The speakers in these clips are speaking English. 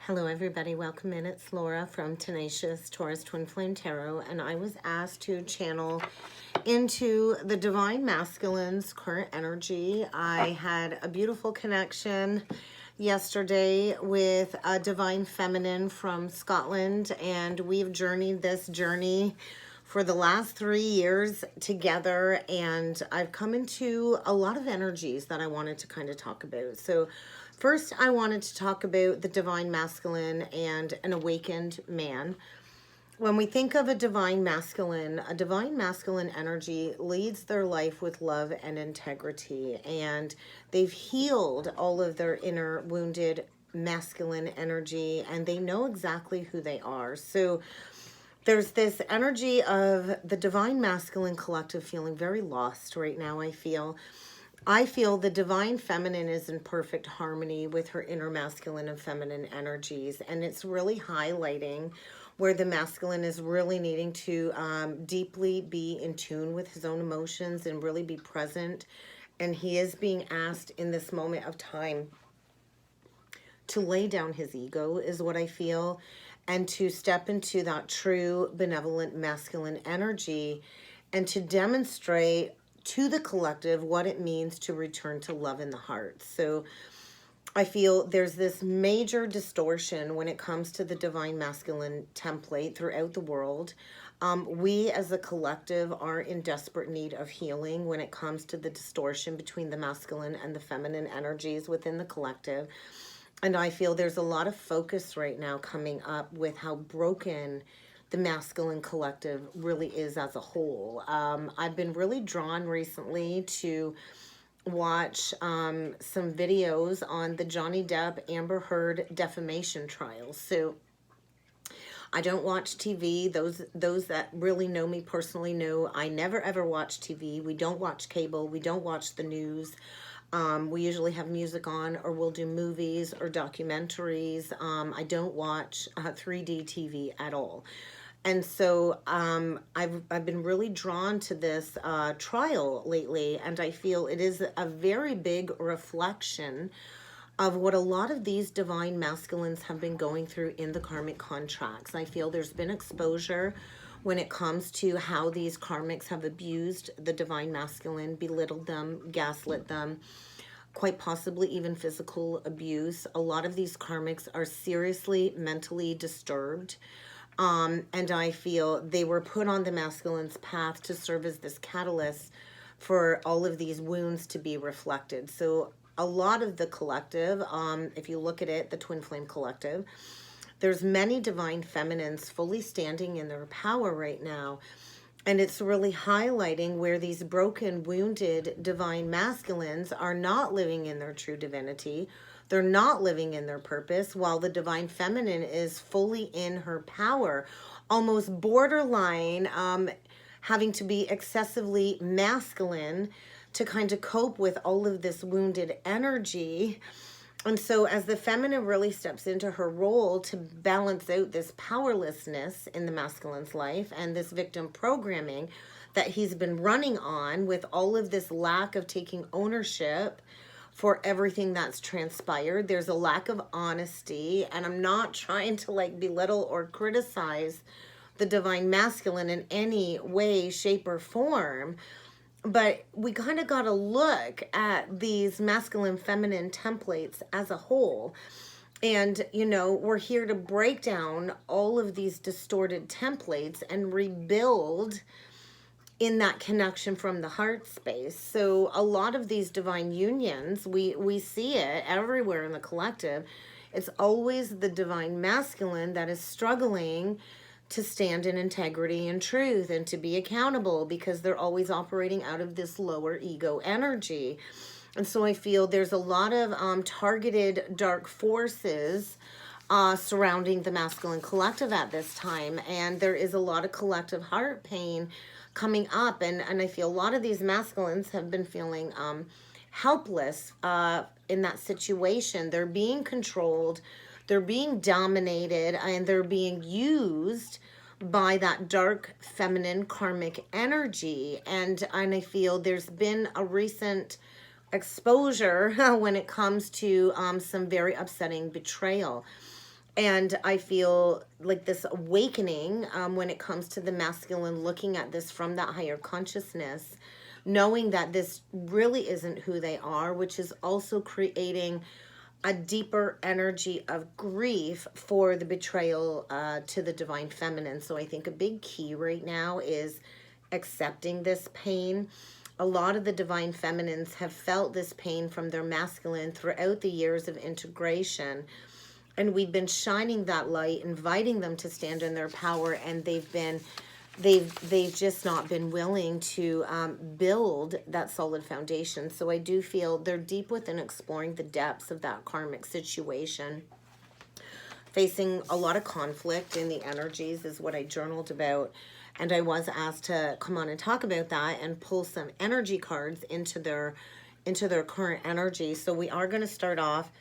Hello everybody, welcome in. It's Laura from Tenacious Taurus Twin Flame Tarot, and I was asked to channel into the Divine Masculine's current energy. I had a beautiful connection yesterday with a Divine Feminine from Scotland, and we've journeyed this journey for the last 3 years together, and I've come into a lot of energies that I wanted to kind of talk about. So first, I wanted to talk about the Divine Masculine and an awakened man. When we think of a Divine Masculine energy leads their life with love and integrity, and they've healed all of their inner wounded masculine energy, and they know exactly who they are. So there's this energy of the Divine Masculine collective feeling very lost right now, I feel the Divine Feminine is in perfect harmony with her inner masculine and feminine energies, and it's really highlighting where the masculine is really needing to deeply be in tune with his own emotions and really be present. And he is being asked in this moment of time to lay down his ego, is what I feel, and to step into that true benevolent masculine energy and to demonstrate to the collective what it means to return to love in the heart. So I feel there's this major distortion when it comes to the Divine Masculine template throughout the world. We as a collective are in desperate need of healing when it comes to the distortion between the masculine and the feminine energies within the collective. And I feel there's a lot of focus right now coming up with how broken the masculine collective really is as a whole. I've been really drawn recently to watch some videos on the Johnny Depp Amber Heard defamation trials. So I don't watch TV. Those that really know me personally know I never ever watch TV. We don't watch cable. We don't watch the news. We usually have music on, or we'll do movies or documentaries. I don't watch 3D TV at all. And so I've been really drawn to this trial lately, and I feel it is a very big reflection of what a lot of these divine masculines have been going through in the karmic contracts. I feel there's been exposure when it comes to how these karmics have abused the divine masculine, belittled them, gaslit them, quite possibly even physical abuse. A lot of these karmics are seriously mentally disturbed. And I feel they were put on the masculine's path to serve as this catalyst for all of these wounds to be reflected. So a lot of the collective, if you look at it, the Twin Flame Collective, there's many divine feminines fully standing in their power right now. And it's really highlighting where these broken, wounded divine masculines are not living in their true divinity. They're not living in their purpose, while the divine feminine is fully in her power, almost borderline having to be excessively masculine to kind of cope with all of this wounded energy. And so as the feminine really steps into her role to balance out this powerlessness in the masculine's life and this victim programming that he's been running on with all of this lack of taking ownership for everything that's transpired, there's a lack of honesty. And I'm not trying to like belittle or criticize the divine masculine in any way, shape, or form. But we kind of got to look at these masculine feminine templates as a whole. And, you know, we're here to break down all of these distorted templates and rebuild in that connection from the heart space. So a lot of these divine unions, we see it everywhere in the collective. It's always the divine masculine that is struggling to stand in integrity and truth and to be accountable, because they're always operating out of this lower ego energy. And so I feel there's a lot of targeted dark forces surrounding the masculine collective at this time. And there is a lot of collective heart pain coming up. And I feel a lot of these masculines have been feeling helpless in that situation. They're being controlled, they're being dominated, and they're being used by that dark feminine karmic energy. And I feel there's been a recent exposure when it comes to some very upsetting betrayal. And I feel like this awakening when it comes to the masculine, looking at this from that higher consciousness, knowing that this really isn't who they are, which is also creating a deeper energy of grief for the betrayal to the divine feminine. So I think a big key right now is accepting this pain. A lot of the divine feminines have felt this pain from their masculine throughout the years of integration, and we've been shining that light, inviting them to stand in their power, and they've just not been willing to build that solid foundation. So I do feel they're deep within exploring the depths of that karmic situation, facing a lot of conflict in the energies is what I journaled about. And I was asked to come on and talk about that and pull some energy cards into their current energy. So we are going to start off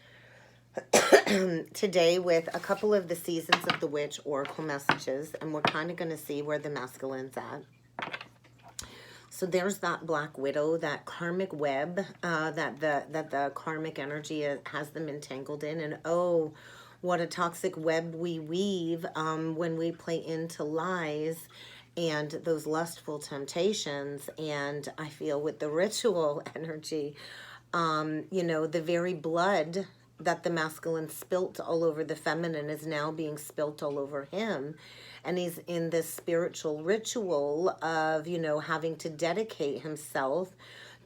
today with a couple of the Seasons of the Witch oracle messages, and we're kind of going to see where the masculine's at. So there's that Black Widow, that karmic web that the karmic energy has them entangled in, and oh, what a toxic web we weave when we play into lies and those lustful temptations. And I feel with the ritual energy, you know, the very blood that the masculine spilt all over the feminine is now being spilt all over him. And he's in this spiritual ritual of, you know, having to dedicate himself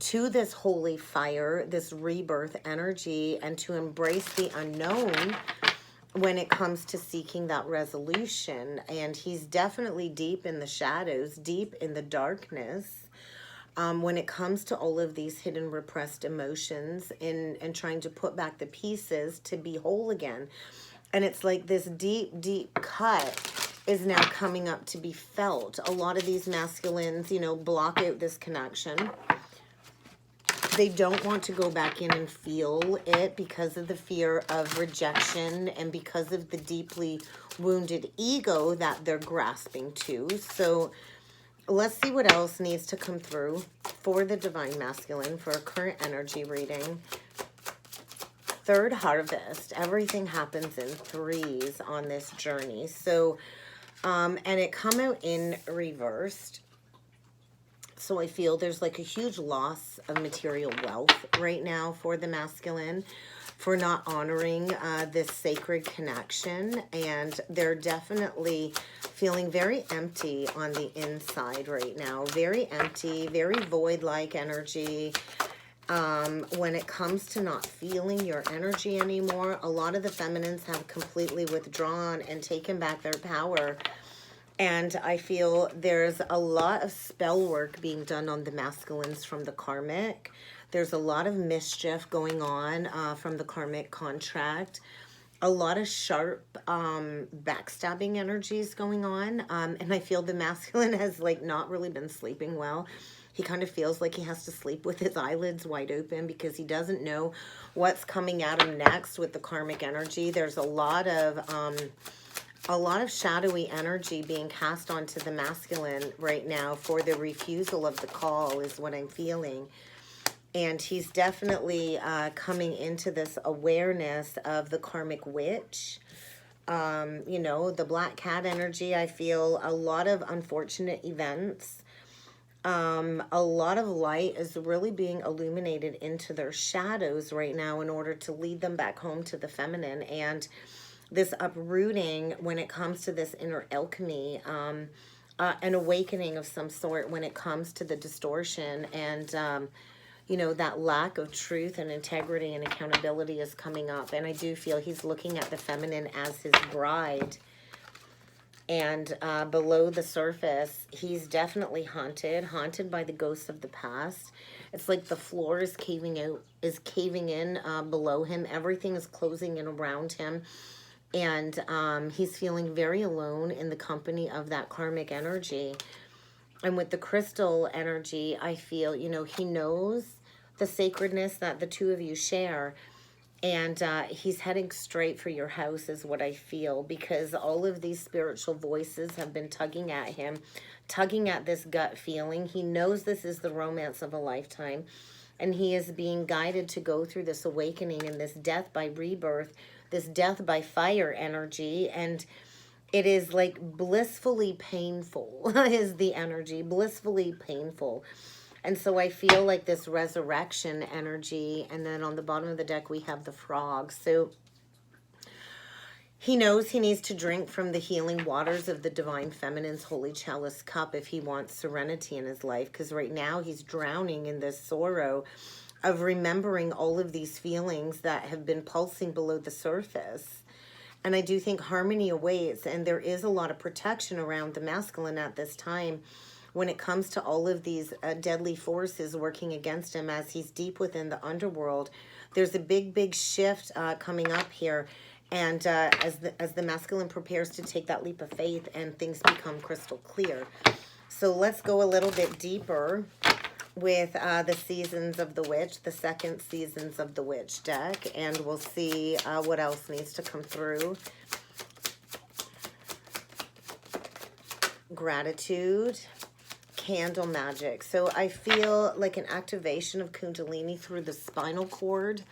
to this holy fire, this rebirth energy, and to embrace the unknown when it comes to seeking that resolution. And he's definitely deep in the shadows, deep in the darkness, when it comes to all of these hidden repressed emotions and trying to put back the pieces to be whole again. And it's like this deep, deep cut is now coming up to be felt. A lot of these masculines, you know, block out this connection. They don't want to go back in and feel it because of the fear of rejection and because of the deeply wounded ego that they're grasping to. So let's see what else needs to come through for the divine masculine for a current energy reading. Third harvest. Everything happens in threes on this journey. So, and it come out in reversed. So I feel there's like a huge loss of material wealth right now for the masculine, for not honoring this sacred connection. And they're definitely feeling very empty on the inside right now. Very empty, very void-like energy. When it comes to not feeling your energy anymore, a lot of the feminines have completely withdrawn and taken back their power. And I feel there's a lot of spell work being done on the masculines from the karmic. There's a lot of mischief going on from the karmic contract. A lot of sharp backstabbing energies going on. And I feel the masculine has like not really been sleeping well. He kind of feels like he has to sleep with his eyelids wide open because he doesn't know what's coming at him next with the karmic energy. There's a lot of shadowy energy being cast onto the masculine right now for the refusal of the call is what I'm feeling. And he's definitely coming into this awareness of the karmic witch. You know, the black cat energy, I feel a lot of unfortunate events. A lot of light is really being illuminated into their shadows right now in order to lead them back home to the feminine. And this uprooting when it comes to this inner alchemy, an awakening of some sort when it comes to the distortion and, you know, that lack of truth and integrity and accountability is coming up. And I do feel he's looking at the feminine as his bride. And below the surface, he's definitely haunted by the ghosts of the past. It's like the floor is caving in below him. Everything is closing in around him. And he's feeling very alone in the company of that karmic energy. And with the crystal energy, I feel, you know, he knows the sacredness that the two of you share. And he's heading straight for your house is what I feel, because all of these spiritual voices have been tugging at him, tugging at this gut feeling. He knows this is the romance of a lifetime, and he is being guided to go through this awakening and this death by rebirth this death by fire energy, and it is like blissfully painful is the energy, blissfully painful. And so I feel like this resurrection energy, and then on the bottom of the deck we have the frog. So he knows he needs to drink from the healing waters of the divine feminine's holy chalice cup if he wants serenity in his life, because right now he's drowning in this sorrow of remembering all of these feelings that have been pulsing below the surface. And I do think harmony awaits, and there is a lot of protection around the masculine at this time when it comes to all of these deadly forces working against him as he's deep within the underworld. There's a big shift coming up here. And as the masculine prepares to take that leap of faith and things become crystal clear. So let's go a little bit deeper with the Seasons of the Witch, the second Seasons of the Witch deck. And we'll see what else needs to come through. Gratitude. Candle magic. So I feel like an activation of Kundalini through the spinal cord.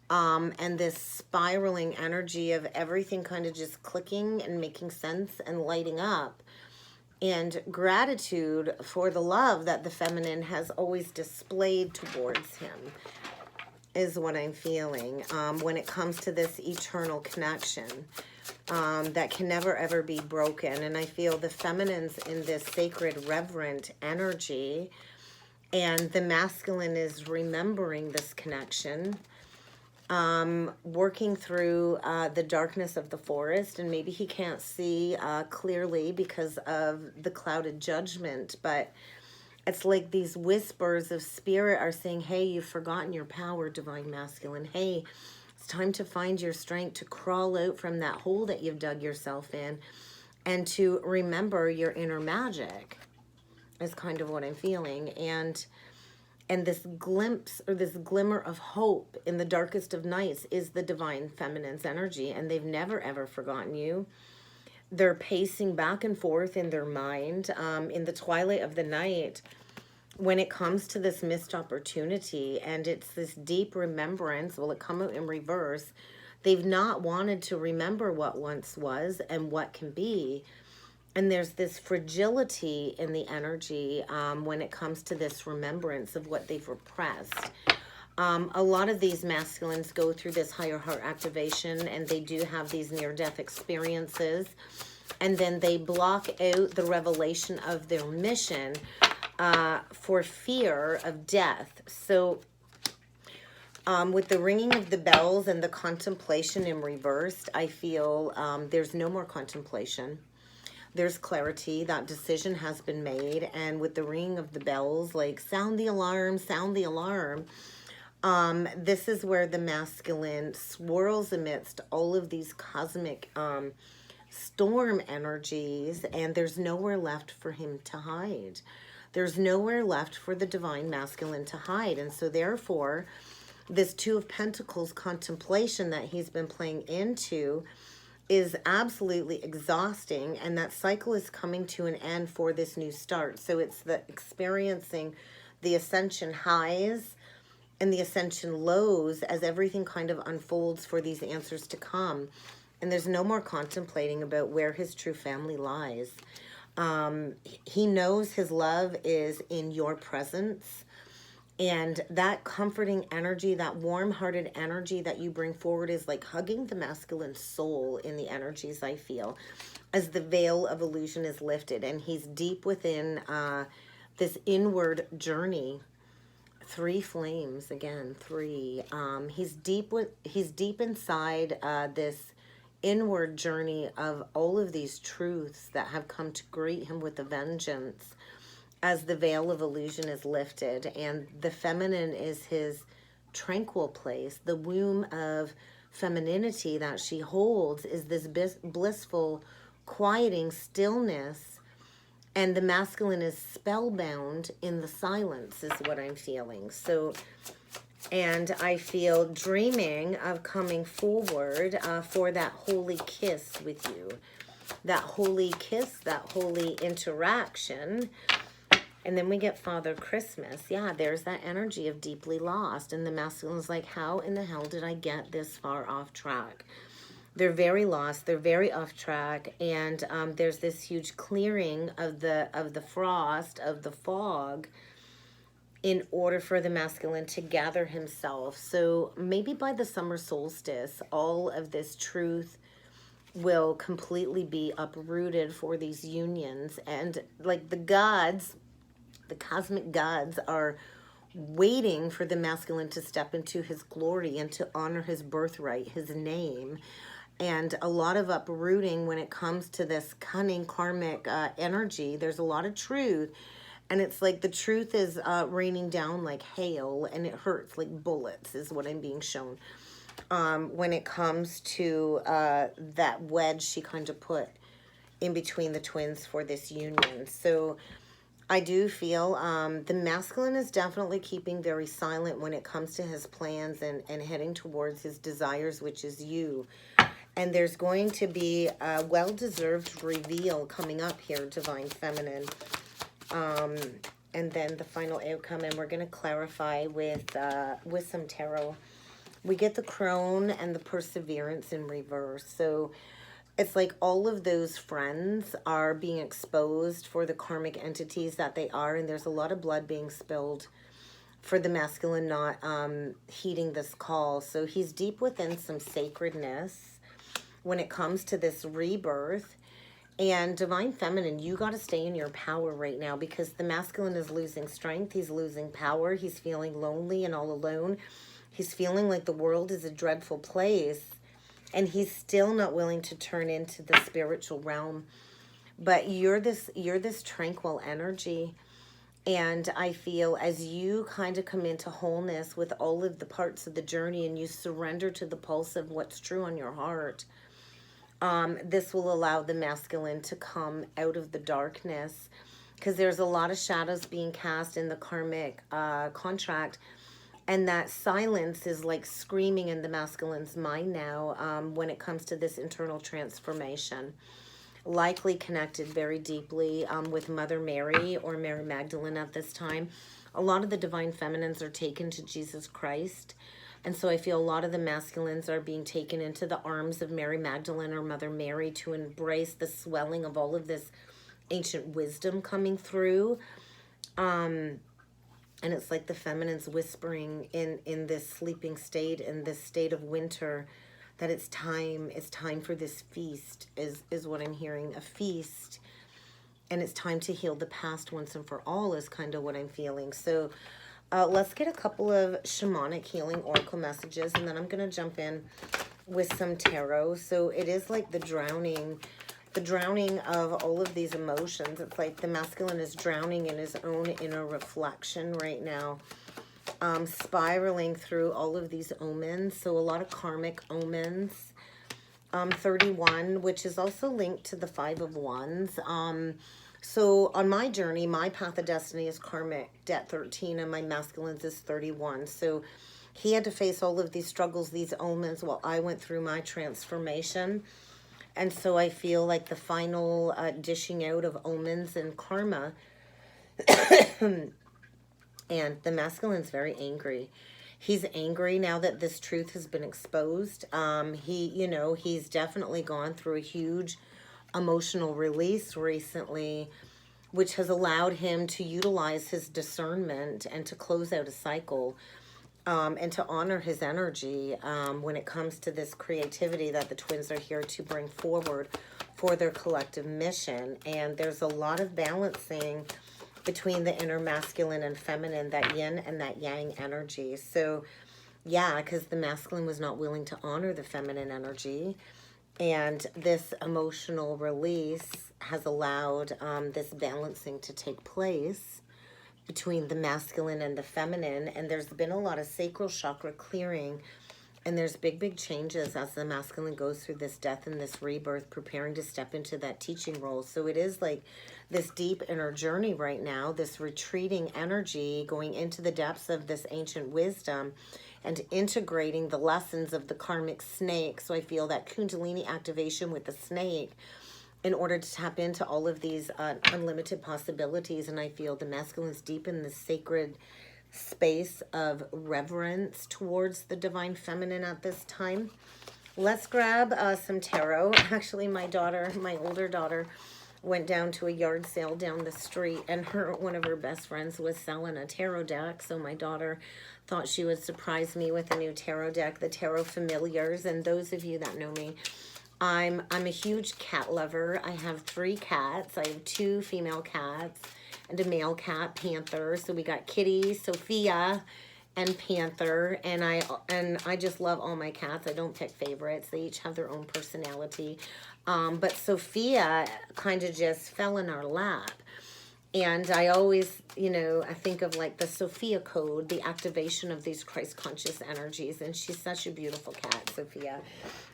And this spiraling energy of everything kind of just clicking and making sense and lighting up. And gratitude for the love that the feminine has always displayed towards him is what I'm feeling when it comes to this eternal connection that can never ever be broken. And I feel the feminine's in this sacred reverent energy, and the masculine is remembering this connection, working through the darkness of the forest, and maybe he can't see clearly because of the clouded judgment, but it's like these whispers of spirit are saying, hey, you've forgotten your power, divine masculine. Hey, it's time to find your strength to crawl out from that hole that you've dug yourself in and to remember your inner magic is kind of what I'm feeling. And this glimpse or this glimmer of hope in the darkest of nights is the divine feminine's energy, and they've never ever forgotten you. They're pacing back and forth in their mind in the twilight of the night when it comes to this missed opportunity, and it's this deep remembrance. Will it come out in reverse? They've not wanted to remember what once was and what can be. And there's this fragility in the energy when it comes to this remembrance of what they've repressed. A lot of these masculines go through this higher heart activation, and they do have these near-death experiences. And then they block out the revelation of their mission for fear of death. So with the ringing of the bells and the contemplation in reversed, I feel there's no more contemplation. There's clarity. That decision has been made. And with the ringing of the bells, like sound the alarm, sound the alarm. This is where the masculine swirls amidst all of these cosmic storm energies, and there's nowhere left for him to hide. There's nowhere left for the divine masculine to hide. And so therefore, this Two of Pentacles contemplation that he's been playing into is absolutely exhausting, and that cycle is coming to an end for this new start. So it's the experiencing the ascension highs and the ascension lows as everything kind of unfolds for these answers to come. And there's no more contemplating about where his true family lies. He knows his love is in your presence. And that comforting energy, that warm-hearted energy that you bring forward is like hugging the masculine soul in the energies I feel as the veil of illusion is lifted. And he's deep within this inward journey. 3 flames, again, 3. He's deep inside this inward journey of all of these truths that have come to greet him with a vengeance as the veil of illusion is lifted, and the feminine is his tranquil place. The womb of femininity that she holds is this blissful, quieting stillness, and the masculine is spellbound in the silence is what I'm feeling. So, and I feel dreaming of coming forward for that holy kiss with you. That holy kiss, that holy interaction. And then we get Father Christmas. Yeah, there's that energy of deeply lost. And the masculine is like, how in the hell did I get this far off track? They're very lost. They're very off track, and there's this huge clearing of the frost, of the fog, in order for the masculine to gather himself. So maybe by the summer solstice, all of this truth will completely be uprooted for these unions. And like the gods, the cosmic gods are waiting for the masculine to step into his glory and to honor his birthright, his name. And a lot of uprooting when it comes to this cunning karmic energy. There's a lot of truth. And it's like the truth is raining down like hail, and it hurts like bullets is what I'm being shown. When it comes to that wedge she kind of put in between the twins for this union. So I do feel the masculine is definitely keeping very silent when it comes to his plans and heading towards his desires, which is you. And there's going to be a well-deserved reveal coming up here, Divine Feminine. And then the final outcome, and we're going to clarify with some tarot. We get the crone and the perseverance in reverse. So it's like all of those friends are being exposed for the karmic entities that they are, and there's a lot of blood being spilled for the masculine not heeding this call. So he's deep within some sacredness when it comes to this rebirth. And Divine Feminine, you got to stay in your power right now, because the masculine is losing strength. He's losing power. He's feeling lonely and all alone. He's feeling like the world is a dreadful place. And he's still not willing to turn into the spiritual realm. But you're this tranquil energy. And I feel as you kind of come into wholeness with all of the parts of the journey, and you surrender to the pulse of what's true on your heart, this will allow the masculine to come out of the darkness, because there's a lot of shadows being cast in the karmic contract, and that silence is like screaming in the masculine's mind now when it comes to this internal transformation. Likely connected very deeply with Mother Mary or Mary Magdalene at this time. A lot of the Divine Feminines are taken to Jesus Christ. And so I feel a lot of the masculines are being taken into the arms of Mary Magdalene or Mother Mary to embrace the swelling of all of this ancient wisdom coming through. And it's like the feminines whispering in this sleeping state, in this state of winter, that it's time for this feast, is what I'm hearing, a feast. And it's time to heal the past once and for all is kind of what I'm feeling. So let's get a couple of shamanic healing oracle messages, and then I'm going to jump in with some tarot. So it is like the drowning of all of these emotions. It's like the masculine is drowning in his own inner reflection right now, spiraling through all of these omens. So a lot of karmic omens. 31, which is also linked to the 5 of Wands. So on my journey, my path of destiny is karmic debt 13, and my masculine's is 31. So he had to face all of these struggles, these omens, while I went through my transformation. And so I feel like the final dishing out of omens and karma. And the masculine's very angry. He's angry now that this truth has been exposed. He's definitely gone through a huge emotional release recently, which has allowed him to utilize his discernment and to close out a cycle, and to honor his energy when it comes to this creativity that the twins are here to bring forward for their collective mission. And there's a lot of balancing between the inner masculine and feminine, that yin and that yang energy. So yeah, because the masculine was not willing to honor the feminine energy. And this emotional release has allowed this balancing to take place between the masculine and the feminine. And there's been a lot of sacral chakra clearing. And there's big changes as the masculine goes through this death and this rebirth, preparing to step into that teaching role. So it is like this deep inner journey right now, this retreating energy going into the depths of this ancient wisdom and integrating the lessons of the karmic snake. So I feel that Kundalini activation with the snake in order to tap into all of these unlimited possibilities. And I feel the masculine's deep in the sacred space of reverence towards the divine feminine at this time. Let's grab some tarot. Actually, my older daughter, went down to a yard sale down the street, and one of her best friends was selling a tarot deck. So my daughter thought she would surprise me with a new tarot deck, the Tarot Familiars. And those of you that know me, I'm a huge cat lover. I have 3 cats. I have 2 female cats and a male cat, Panther. So we got Kitty, Sophia, and Panther, and I just love all my cats. I don't pick favorites. They each have their own personality. But Sophia kind of just fell in our lap. And I always, I think of like the Sophia code, the activation of these Christ conscious energies. And she's such a beautiful cat, Sophia.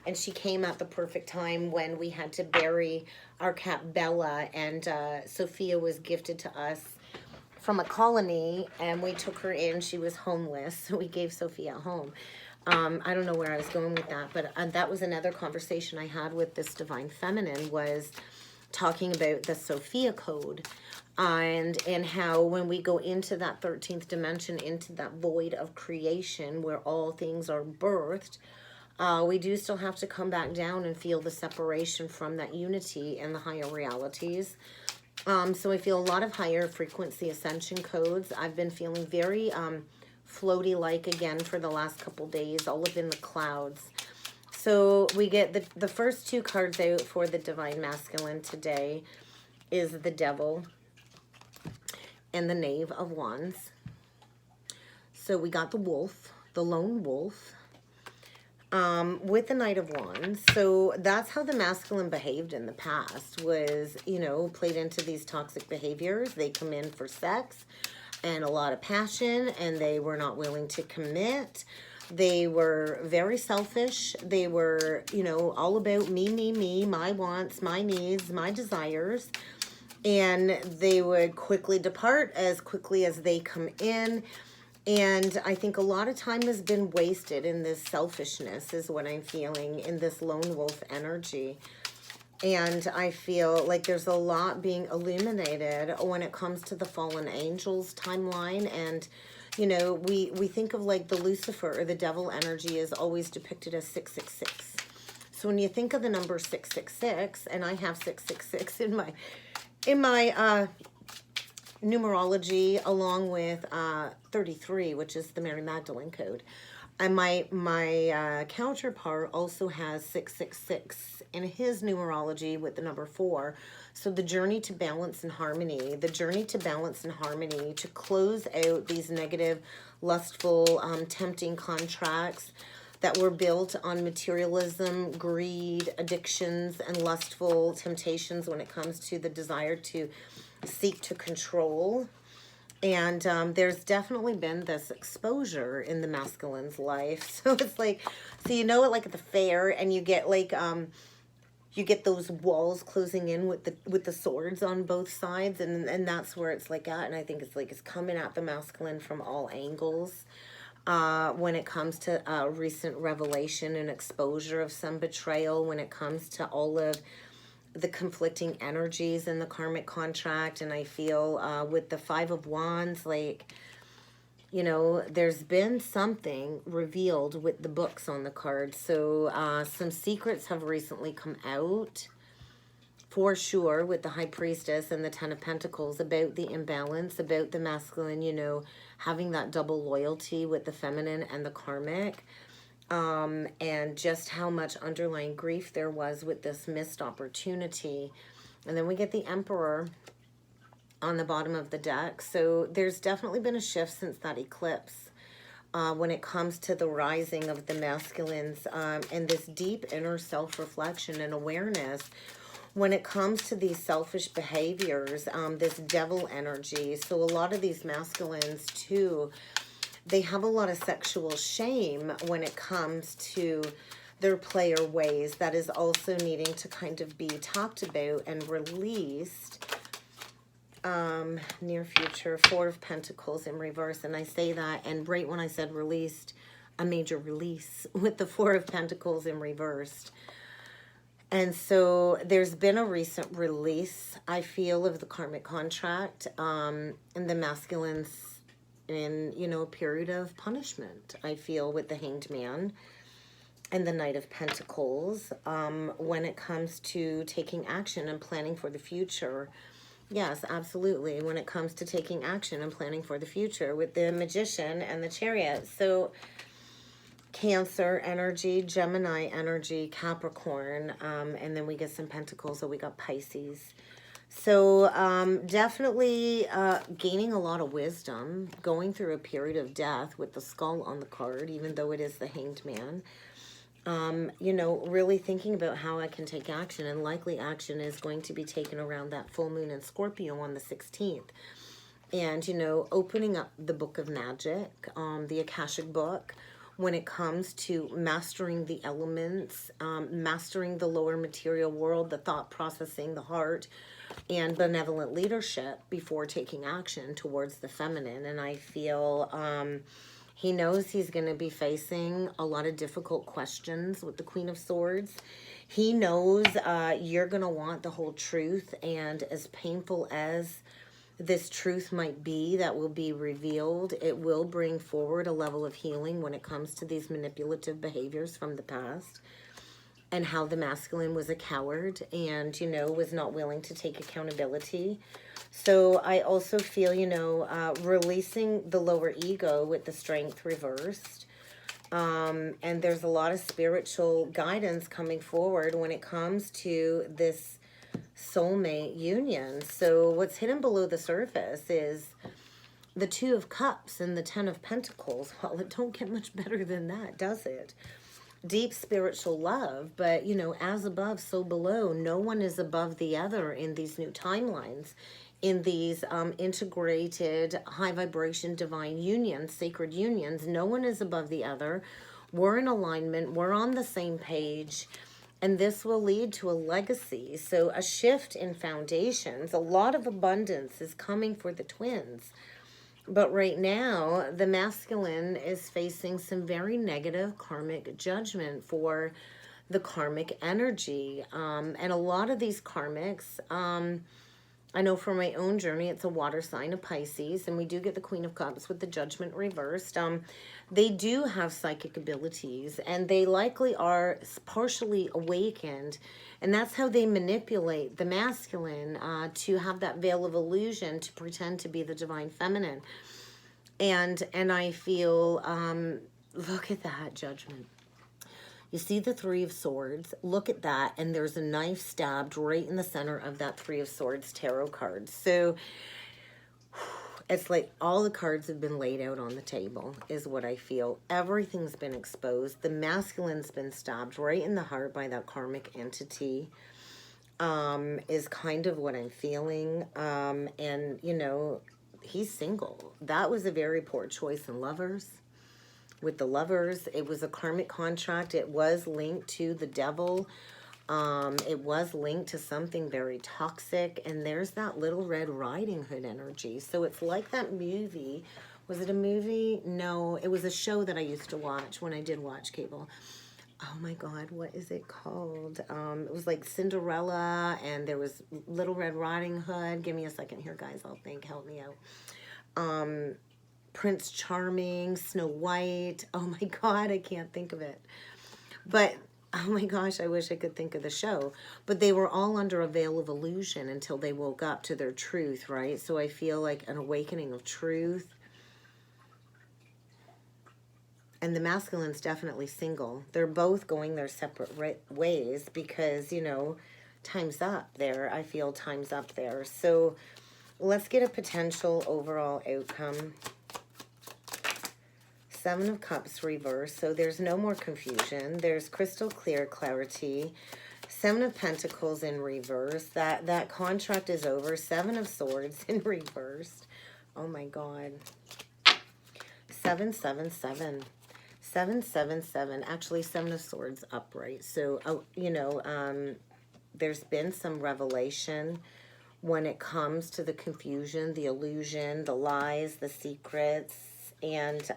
And she came at the perfect time when we had to bury our cat Bella. And Sophia was gifted to us from a colony, and we took her in. She was homeless, so we gave Sophia a home. I don't know where I was going with that, but that was another conversation I had with this divine feminine, was talking about the Sophia code, and how when we go into that 13th dimension, into that void of creation where all things are birthed, we do still have to come back down and feel the separation from that unity and the higher realities. So I feel a lot of higher frequency ascension codes. I've been feeling very floaty-like again for the last couple days, all up in the clouds. So we get the first 2 cards out for the Divine Masculine today is the Devil and the Knave of Wands. So we got the Wolf, the Lone Wolf, with the Knight of Wands. So that's how the masculine behaved in the past, was, played into these toxic behaviors. They come in for sex and a lot of passion, and they were not willing to commit. They were very selfish. They were, all about me, my wants, my needs, my desires. And they would quickly depart as quickly as they come in. And I think a lot of time has been wasted in this selfishness, is what I'm feeling, in this lone wolf energy. And I feel like there's a lot being illuminated when it comes to the fallen angels timeline. And, we think of like the Lucifer or the devil energy is always depicted as 666. So when you think of the number 666, and I have 666 in my numerology, along with 33, which is the Mary Magdalene code. And my counterpart also has 666 in his numerology with the number 4. So the journey to balance and harmony, to close out these negative, lustful, tempting contracts that were built on materialism, greed, addictions, and lustful temptations when it comes to the desire to seek to control. And there's definitely been this exposure in the masculine's life. So it's like, so like at the fair, and you get like you get those walls closing in with the swords on both sides, and that's where it's like at. And I think it's like it's coming at the masculine from all angles when it comes to recent revelation and exposure of some betrayal, when it comes to all of the conflicting energies in the karmic contract. And I feel with the 5 of Wands, like, there's been something revealed with the books on the card. So some secrets have recently come out, for sure, with the High Priestess and the 10 of Pentacles, about the imbalance, about the masculine, having that double loyalty with the feminine and the karmic. And just how much underlying grief there was with this missed opportunity. And then we get the Emperor on the bottom of the deck. So there's definitely been a shift since that eclipse when it comes to the rising of the masculines and this deep inner self-reflection and awareness when it comes to these selfish behaviors, this devil energy. So a lot of these masculines too, they have a lot of sexual shame when it comes to their player ways. That is also needing to kind of be talked about and released. Near future, 4 of Pentacles in reverse. And I say that, and right when I said released, a major release with the 4 of Pentacles in reversed. And so there's been a recent release, I feel, of the karmic contract, and the masculines in, a period of punishment, I feel, with the Hanged Man. and the Knight of Pentacles. When it comes to taking action and planning for the future, yes, absolutely. When it comes to taking action and planning for the future with the Magician and the Chariot. So Cancer energy, Gemini energy, Capricorn, and then we get some Pentacles, so we got Pisces. So definitely gaining a lot of wisdom, going through a period of death with the skull on the card, even though it is the Hanged Man. You know, really thinking about how I can take action, and likely action is going to be taken around that full moon in Scorpio on the 16th. And, you know, opening up the Book of Magic, the Akashic book, when it comes to mastering the elements, mastering the lower material world, the thought processing, the heart, and benevolent leadership before taking action towards the feminine. And I feel he knows he's going to be facing a lot of difficult questions with the Queen of Swords. He knows you're going to want the whole truth, and as painful as this truth might be that will be revealed, it will bring forward a level of healing when it comes to these manipulative behaviors from the past, and how the masculine was a coward and, you know, was not willing to take accountability. So I also feel, you know, releasing the lower ego with the Strength reversed. And there's a lot of spiritual guidance coming forward when it comes to this soulmate union. So what's hidden below the surface is the Two of Cups and the Ten of Pentacles. Well, it don't get much better than that, does it? Deep spiritual love, but, you know, as above, so below. No one is above the other in these new timelines, in these integrated, high vibration, divine unions, sacred unions. No one is above the other. We're in alignment. We're on the same page. And this will lead to a legacy. So a shift in foundations. A lot of abundance is coming for the twins. But right now, the masculine is facing some very negative karmic judgment for the karmic energy. And a lot of these karmics, I know from my own journey, it's a water sign of Pisces, and we do get the Queen of Cups with the Judgment reversed. They do have psychic abilities, and they likely are partially awakened, and that's how they manipulate the masculine to have that veil of illusion to pretend to be the divine feminine. And I feel, look at that Judgment. You see the Three of Swords. Look at that. And there's a knife stabbed right in the center of that Three of Swords tarot card. So it's like all the cards have been laid out on the table is what I feel. Everything's been exposed. The masculine's been stabbed right in the heart by that karmic entity, is kind of what I'm feeling. And, you know, he's single. That was a very poor choice in Lovers. With the Lovers, it was a karmic contract. It was linked to the devil. It was linked to something very toxic. And there's that Little Red Riding Hood energy. So it's like that movie. Was it a movie? No, it was a show that I used to watch when I did watch cable. Oh my God, what is it called? It was like Cinderella, and there was Little Red Riding Hood. Give me a second here, guys. I'll think. Help me out. Prince Charming, Snow White. Oh my God, I can't think of it. But, oh my gosh, I wish I could think of the show. But they were all under a veil of illusion until they woke up to their truth, right? So I feel like an awakening of truth. And the masculine's definitely single. They're both going their separate ways because, you know, time's up there. I feel time's up there. So let's get a potential overall outcome. Seven of Cups reversed, so there's no more confusion. There's crystal clear clarity. Seven of Pentacles in reverse. That contract is over. Seven of Swords in reversed. Oh my God. 777. 777. Actually, Seven of Swords upright. So, you know, there's been some revelation when it comes to the confusion, the illusion, the lies, the secrets, and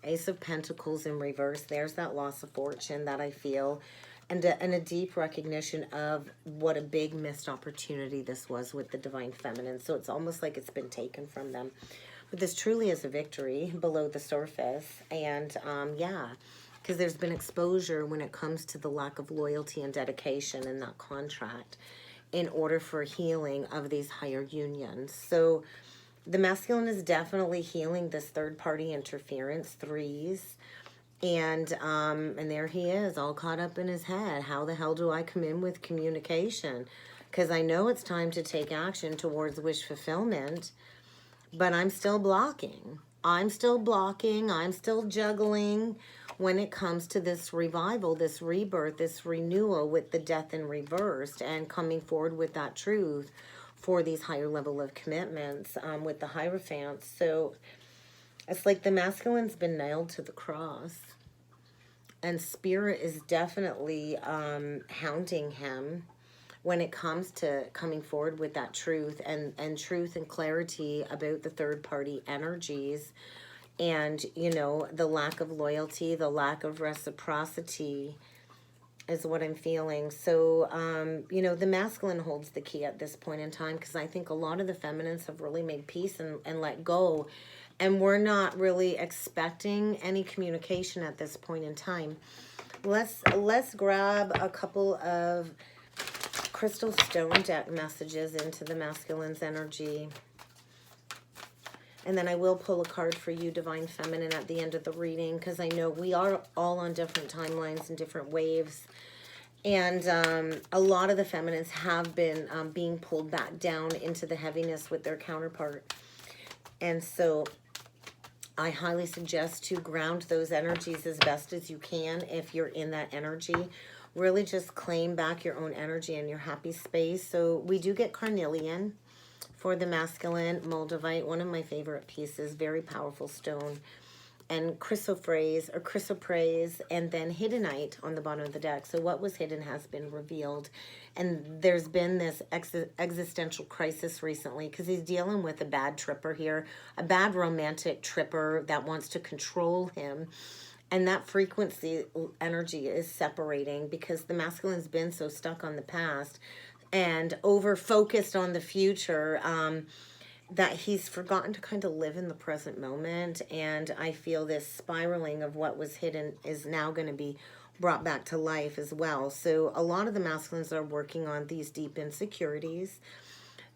Ace of Pentacles in reverse. There's that loss of fortune that I feel, and a deep recognition of what a big missed opportunity this was with the divine feminine. So it's almost like it's been taken from them. But this truly is a victory below the surface. And yeah, because there's been exposure when it comes to the lack of loyalty and dedication in that contract in order for healing of these higher unions. So the masculine is definitely healing this third-party interference, threes. And there he is, all caught up in his head. How the hell do I come in with communication? Because I know it's time to take action towards wish fulfillment, but I'm still blocking. I'm still blocking. I'm still juggling when it comes to this revival, this rebirth, this renewal with the death in reversed, and coming forward with that truth for these higher level of commitments with the Hierophant. So it's like the masculine's been nailed to the cross, and spirit is definitely hounding him when it comes to coming forward with that truth and truth and clarity about the third party energies and, you know, the lack of loyalty, the lack of reciprocity is what I'm feeling. So, you know, the masculine holds the key at this point in time, because I think a lot of the feminines have really made peace and let go. And we're not really expecting any communication at this point in time. Let's grab a couple of crystal stone deck messages into the masculine's energy. And then I will pull a card for you, Divine Feminine, at the end of the reading, because I know we are all on different timelines and different waves. And a lot of the feminines have been being pulled back down into the heaviness with their counterpart. And so I highly suggest to ground those energies as best as you can if you're in that energy. Really just claim back your own energy and your happy space. So we do get carnelian for the masculine, moldavite, one of my favorite pieces, very powerful stone, and chrysoprase, and then hiddenite on the bottom of the deck. So what was hidden has been revealed. And there's been this existential crisis recently because he's dealing with a bad tripper here, a bad romantic tripper that wants to control him. And that frequency energy is separating because the masculine's been so stuck on the past and over-focused on the future that he's forgotten to kind of live in the present moment. And I feel this spiraling of what was hidden is now going to be brought back to life as well. So a lot of the masculines are working on these deep insecurities.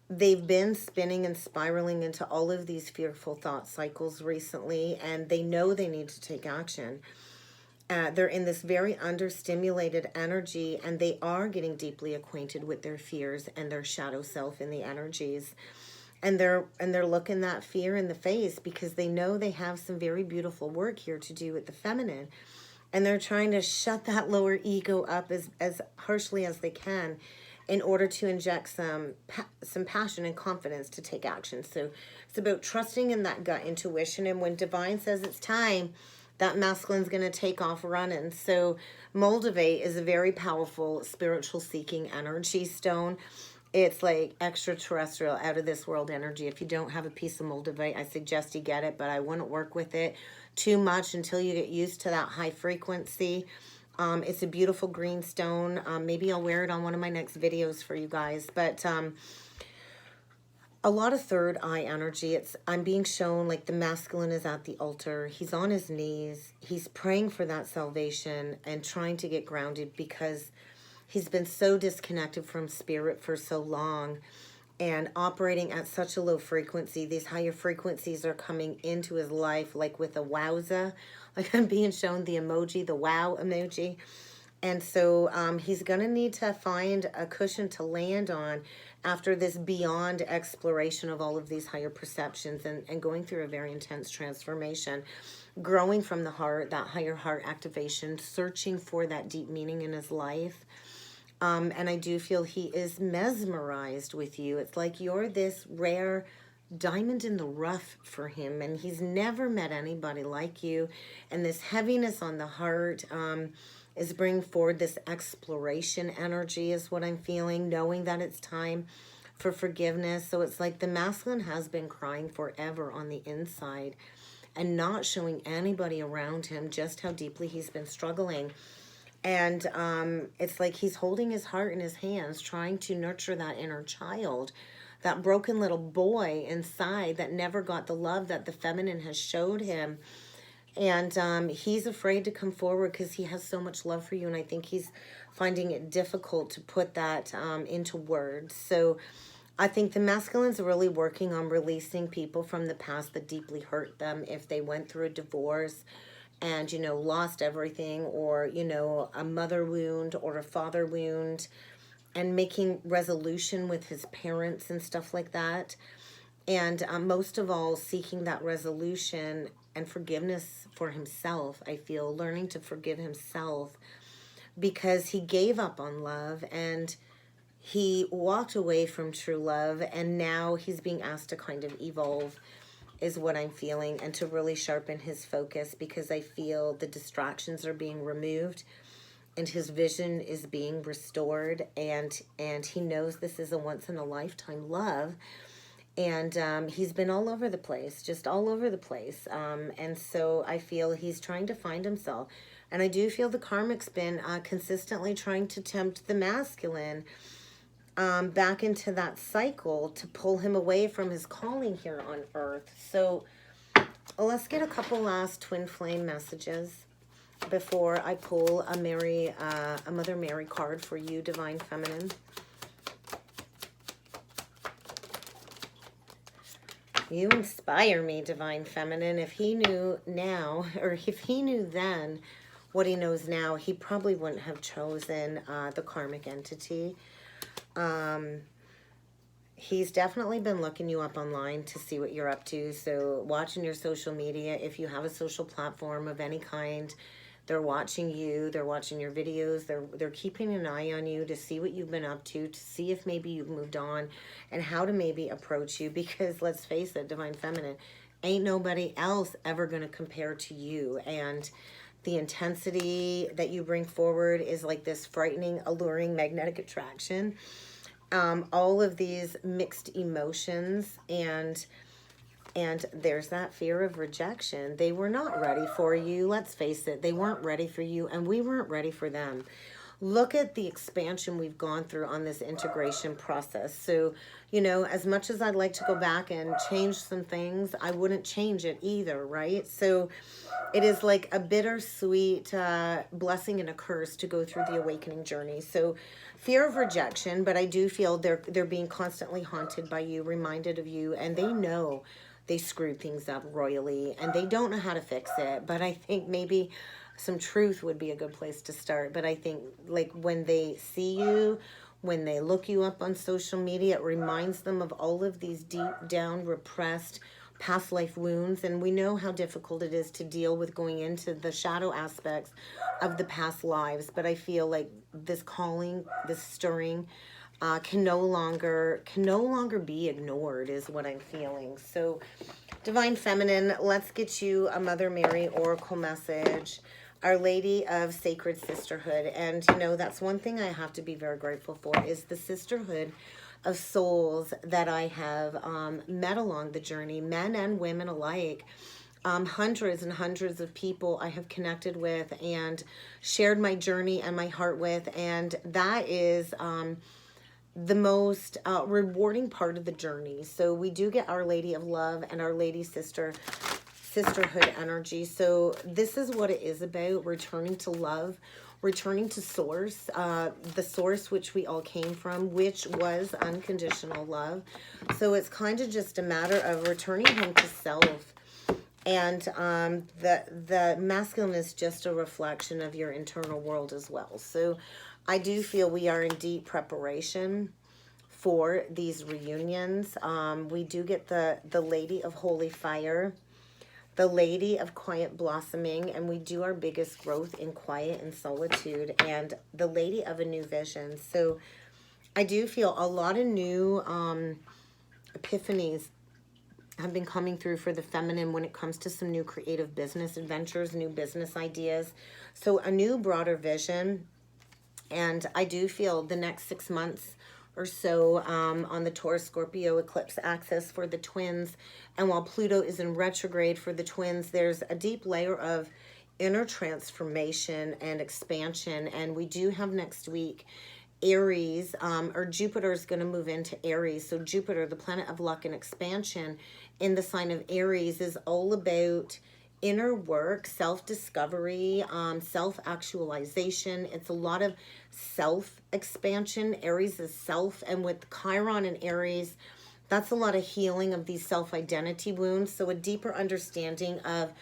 They've been spinning and spiraling into all of these fearful thought cycles recently, and they know they need to take action. They're in this very understimulated energy, and they are getting deeply acquainted with their fears and their shadow self in the energies. And they're looking that fear in the face because they know they have some very beautiful work here to do with the feminine. And they're trying to shut that lower ego up as harshly as they can in order to inject some passion and confidence to take action. So it's about trusting in that gut intuition. And when Divine says it's time, that masculine's going to take off running. So moldavite is a very powerful spiritual seeking energy stone. It's like extraterrestrial, out of this world energy. If you don't have a piece of moldavite, I suggest you get it, but I wouldn't work with it too much until you get used to that high frequency. It's a beautiful green stone. Maybe I'll wear it on one of my next videos for you guys. But a lot of third eye energy. I'm being shown like the masculine is at the altar. He's on his knees. He's praying for that salvation and trying to get grounded because he's been so disconnected from spirit for so long and operating at such a low frequency. These higher frequencies are coming into his life like with a wowza. Like I'm being shown the emoji, the wow emoji. And so he's going to need to find a cushion to land on after this beyond exploration of all of these higher perceptions and going through a very intense transformation, growing from the heart, that higher heart activation, searching for that deep meaning in his life. And I do feel he is mesmerized with you. It's like you're this rare diamond in the rough for him, and he's never met anybody like you. And this heaviness on the heart is bringing forward this exploration energy is what I'm feeling, knowing that it's time for forgiveness. So it's like the masculine has been crying forever on the inside and not showing anybody around him just how deeply he's been struggling. And it's like he's holding his heart in his hands, trying to nurture that inner child, that broken little boy inside that never got the love that the feminine has showed him. And he's afraid to come forward because he has so much love for you. And I think he's finding it difficult to put that into words. So I think the masculines are really working on releasing people from the past that deeply hurt them if they went through a divorce and, lost everything, or, a mother wound or a father wound, and making resolution with his parents and stuff like that. And most of all, seeking that resolution and forgiveness for himself, I feel, learning to forgive himself because he gave up on love and he walked away from true love, and now he's being asked to kind of evolve, is what I'm feeling, and to really sharpen his focus, because I feel the distractions are being removed and his vision is being restored, and he knows this is a once in a lifetime love. And he's been all over the place, just all over the place. And so I feel he's trying to find himself. And I do feel the karmic's been consistently trying to tempt the masculine back into that cycle to pull him away from his calling here on Earth. So let's get a couple last twin flame messages before I pull a Mother Mary card for you, Divine Feminine. You inspire me, Divine Feminine. If he knew now, or if he knew then what he knows now, he probably wouldn't have chosen the karmic entity. He's definitely been looking you up online to see what you're up to. So watching your social media, if you have a social platform of any kind, they're watching you, they're watching your videos, they're keeping an eye on you to see what you've been up to see if maybe you've moved on and how to maybe approach you. Because let's face it, Divine Feminine, ain't nobody else ever going to compare to you. And the intensity that you bring forward is like this frightening, alluring, magnetic attraction. All of these mixed emotions, and there's that fear of rejection. They were not ready for you. Let's face it, they weren't ready for you, and we weren't ready for them. Look at the expansion we've gone through on this integration process. So, as much as I'd like to go back and change some things, I wouldn't change it either, right? So it is like a bittersweet blessing and a curse to go through the awakening journey. So fear of rejection, but I do feel they're being constantly haunted by you, reminded of you, and they know they screwed things up royally and they don't know how to fix it. But I think maybe some truth would be a good place to start. But I think like when they see you, when they look you up on social media, it reminds them of all of these deep down repressed past life wounds. And we know how difficult it is to deal with going into the shadow aspects of the past lives. But I feel like this calling, this stirring, can no longer be ignored, is what I'm feeling. So Divine Feminine, let's get you a Mother Mary oracle message, Our Lady of Sacred Sisterhood. And that's one thing I have to be very grateful for, is the sisterhood of souls that I have met along the journey, men and women alike. Hundreds and hundreds of people I have connected with and shared my journey and my heart with, and that is the most rewarding part of the journey. So we do get Our Lady of Love and Our Lady Sisterhood energy. So this is what it is about: returning to love, returning to source, the source which we all came from, which was unconditional love. So it's kind of just a matter of returning home to self. And the masculine is just a reflection of your internal world as well. So I do feel we are in deep preparation for these reunions. We do get the Lady of Holy Fire, the Lady of Quiet Blossoming, and we do our biggest growth in quiet and solitude, and the Lady of a New Vision. So I do feel a lot of new epiphanies have been coming through for the feminine when it comes to some new creative business adventures, new business ideas. So a new broader vision. And I do feel the next 6 months or so on the Taurus Scorpio eclipse axis for the twins, and while Pluto is in retrograde for the twins, there's a deep layer of inner transformation and expansion. And we do have next week Aries, or Jupiter is going to move into Aries. So Jupiter, the planet of luck and expansion in the sign of Aries, is all about inner work, self-discovery, self-actualization. It's a lot of self-expansion. Aries is self, and with Chiron and Aries, that's a lot of healing of these self-identity wounds. So a deeper understanding of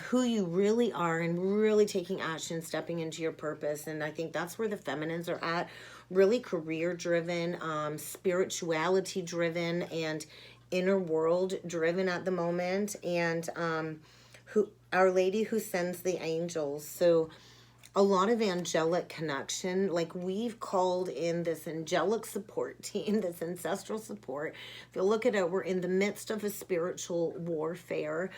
who you really are and really taking action, stepping into your purpose. And I think that's where the feminines are at, really career driven, spirituality driven, and inner world driven at the moment. And who Our Lady who sends the angels. So a lot of angelic connection. Like, we've called in this angelic support team, this ancestral support. If you look at it, we're in the midst of a spiritual warfare,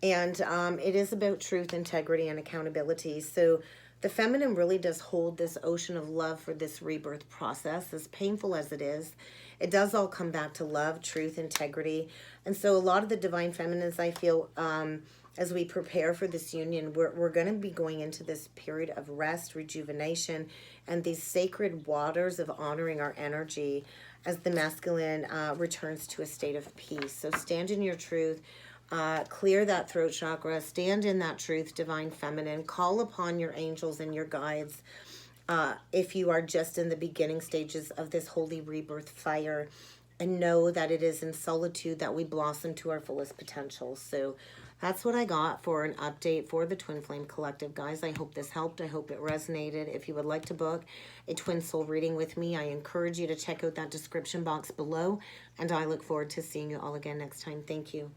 and it is about truth, integrity, and accountability. So the feminine really does hold this ocean of love for this rebirth process, as painful as it is. It does all come back to love, truth, integrity. And so a lot of the divine feminines, I feel, as we prepare for this union, we're going to be going into this period of rest, rejuvenation, and these sacred waters of honoring our energy as the masculine returns to a state of peace. So stand in your truth. Clear that throat chakra, stand in that truth, divine feminine, call upon your angels and your guides. If you are just in the beginning stages of this holy rebirth fire, and know that it is in solitude that we blossom to our fullest potential. So that's what I got for an update for the Twin Flame Collective, guys. I hope this helped. I hope it resonated. If you would like to book a twin soul reading with me, I encourage you to check out that description box below, and I look forward to seeing you all again next time. Thank you.